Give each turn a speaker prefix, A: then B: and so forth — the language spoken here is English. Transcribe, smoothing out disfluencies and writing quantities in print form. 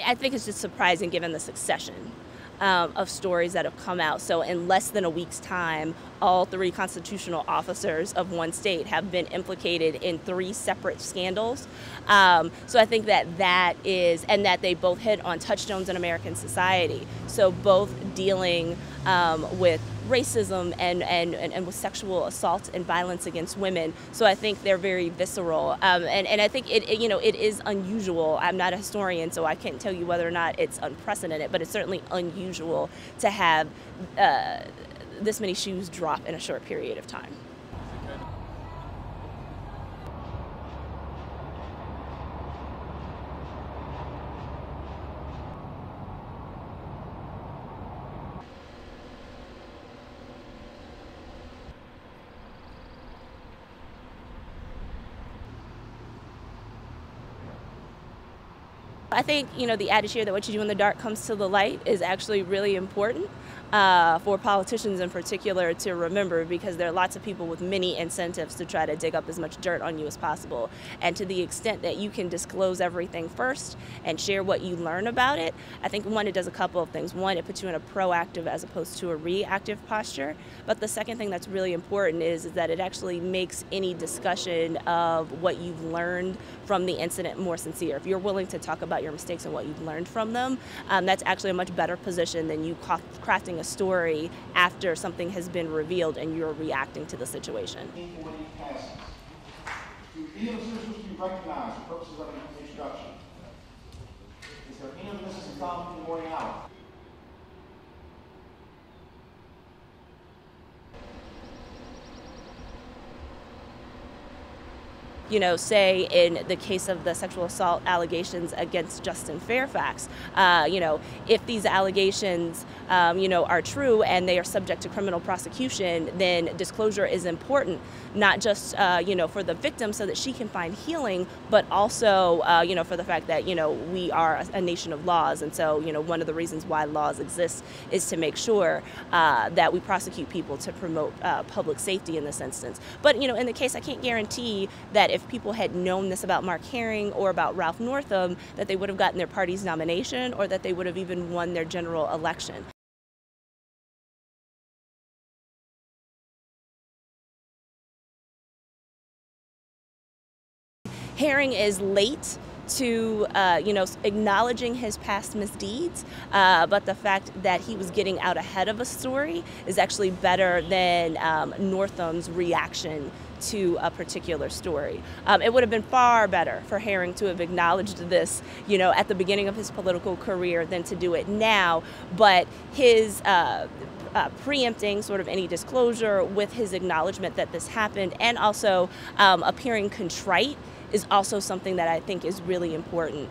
A: I think it's just surprising given the succession of stories that have come out. So in less than a week's time, all three constitutional officers of one state have been implicated in three separate scandals. So I think that is, and that they both hit on touchstones in American society. So both dealing with racism and with sexual assault and violence against women. So I think they're very visceral, and I think it is unusual. I'm not a historian, so I can't tell you whether or not it's unprecedented, but it's certainly unusual to have this many shoes drop in a short period of time. I think, the adage here that what you do in the dark comes to the light is actually really important for politicians in particular to remember, because there are lots of people with many incentives to try to dig up as much dirt on you as possible. And to the extent that you can disclose everything first and share what you learn about it, I think, one, it does a couple of things. One, it puts you in a proactive as opposed to a reactive posture. But the second thing that's really important is that it actually makes any discussion of what you've learned from the incident more sincere. If you're willing to talk about your mistakes and what you've learned from them, that's actually a much better position than you crafting a story after something has been revealed and you're reacting to the situation.
B: Do any of the citizens wish to be recognized for purposes of an introduction? Is there any other business to come in the morning hour?
A: Say in the case of the sexual assault allegations against Justin Fairfax, if these allegations, are true and they are subject to criminal prosecution, then disclosure is important, not just, for the victim so that she can find healing, but also, for the fact that, we are a nation of laws. And so, one of the reasons why laws exist is to make sure that we prosecute people to promote public safety in this instance. But, in the case, I can't guarantee that if people had known this about Mark Herring or about Ralph Northam, that they would have gotten their party's nomination or that they would have even won their general election. Herring is late to, acknowledging his past misdeeds, but the fact that he was getting out ahead of a story is actually better than Northam's reaction to a particular story. It would have been far better for Herring to have acknowledged this, at the beginning of his political career than to do it now, but his preempting sort of any disclosure with his acknowledgement that this happened, and also appearing contrite, is also something that I think is really important.